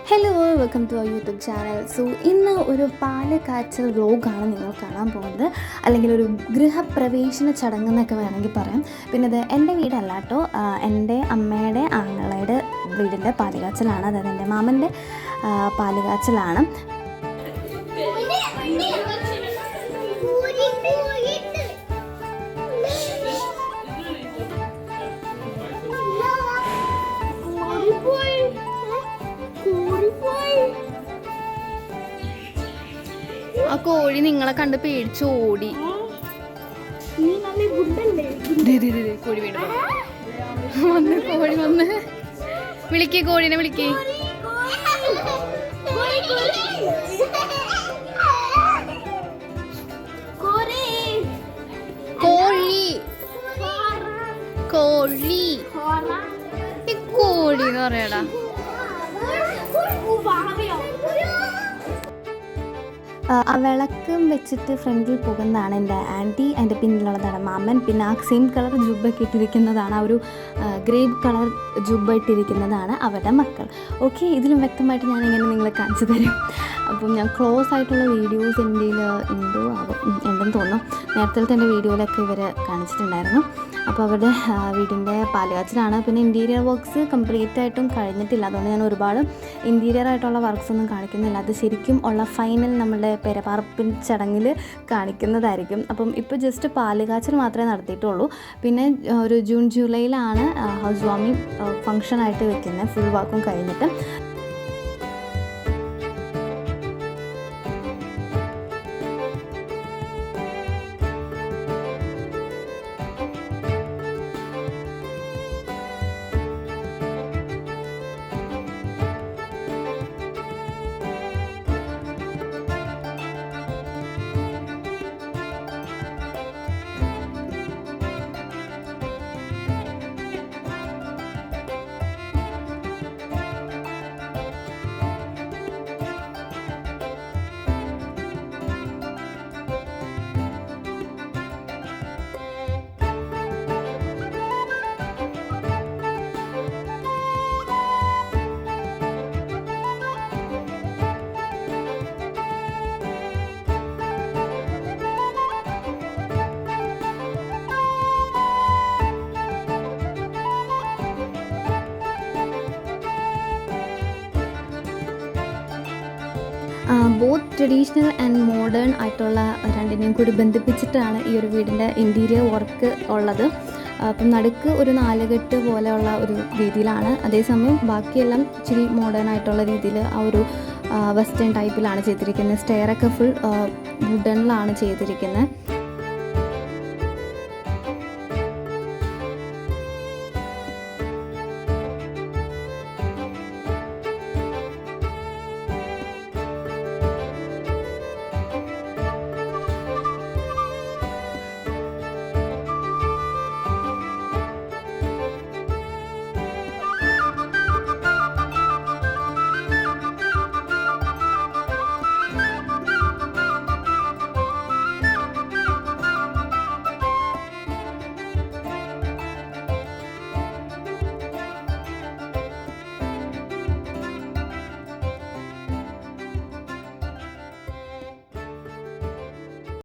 Hello, welcome to our YouTube channel. So ഇന്ന് ഒരു പാലക്കാച്ചൽ വ്ലോഗാണ് നിങ്ങൾ കാണാൻ പോകുന്നത്, അല്ലെങ്കിൽ ഒരു ഗൃഹപ്രവേശന ചടങ്ങെന്നൊക്കെ വേണമെങ്കിൽ പറയാം. പിന്നെ ഇത് എൻ്റെ വീടല്ല കേട്ടോ, എൻ്റെ അമ്മയുടെ ആങ്ങളയുടെ വീടിൻ്റെ പാലുകാച്ചലാണ്, അതായത് എൻ്റെ മാമൻ്റെ പാലുകാച്ചലാണ്. ആ കോഴി നിങ്ങളെ കണ്ട് പേടിച്ച് ഓടി. കോഴി വീണ് വന്ന്, കോഴി വന്ന്. വിളിക്കേ, കോഴീനെ വിളിക്കേ. കോഴി കോഴി ഈ കോഴി എന്ന് പറയടാ. വിളക്കും വെച്ചിട്ട് ഫ്രണ്ടിൽ പോകുന്നതാണ് എൻ്റെ ആൻറ്റി, എൻ്റെ പിന്നിലുള്ളതാണ് മാമൻ. പിന്നെ ആ സെയിം കളർ ജുബ്ബൊക്കെ ഇട്ടിരിക്കുന്നതാണ്, ആ ഒരു ഗ്രേപ്പ് കളർ ജുബ്ബ ഇട്ടിരിക്കുന്നതാണ് അവരുടെ മക്കൾ. ഓക്കെ, ഇതിലും വ്യക്തമായിട്ട് ഞാനിങ്ങനെ നിങ്ങളെ കാണിച്ചു തരും. അപ്പം ഞാൻ ക്ലോസ് ആയിട്ടുള്ള വീഡിയോസ് എൻ്റെ ഉണ്ടോ ഉണ്ടെന്ന് തോന്നുന്നു. നേരത്തെ എൻ്റെ വീഡിയോയിലൊക്കെ ഇവർ കാണിച്ചിട്ടുണ്ടായിരുന്നു. അപ്പോൾ അവരുടെ വീടിൻ്റെ പാലുകാച്ചിലാണ്. പിന്നെ ഇൻറ്റീരിയർ വർക്ക്സ് കംപ്ലീറ്റ് ആയിട്ടും കഴിഞ്ഞിട്ടില്ല, അതുകൊണ്ട് ഞാൻ ഒരുപാട് ഇൻറ്റീരിയർ ആയിട്ടുള്ള വർക്ക്സ് ഒന്നും കാണിക്കുന്നില്ല. അത് ശരിക്കും ഉള്ള ഫൈനൽ നമ്മളുടെ പെരപാർപ്പിൻ ചടങ്ങിൽ കാണിക്കുന്നതായിരിക്കും. അപ്പം ഇപ്പോൾ ജസ്റ്റ് പാലുകാച്ചൽ മാത്രമേ നടത്തിയിട്ടുള്ളൂ. പിന്നെ ഒരു ജൂൺ ജൂലൈയിലാണ് ഹൗസ് വാമിങ് ഫംഗ്ഷനായിട്ട് വെക്കുന്നത്, ഫുൾ വർക്കും കഴിഞ്ഞിട്ട്. ബോത്ത് ട്രഡീഷണൽ ആൻഡ് മോഡേൺ ആയിട്ടുള്ള രണ്ടിനെയും കൂടി ബന്ധിപ്പിച്ചിട്ടാണ് ഈ ഒരു വീടിൻ്റെ ഇൻറ്റീരിയർ വർക്ക് ഉള്ളത്. അപ്പം നടുക്ക് ഒരു നാലുകെട്ട് പോലെയുള്ള ഒരു രീതിയിലാണ്, അതേസമയം ബാക്കിയെല്ലാം ഇച്ചിരി മോഡേൺ ആയിട്ടുള്ള രീതിയിൽ ആ ഒരു വെസ്റ്റേൺ ടൈപ്പിലാണ് ചെയ്തിരിക്കുന്നത്. സ്റ്റെയറൊക്കെ ഫുൾ വുഡനിലാണ് ചെയ്തിരിക്കുന്നത്.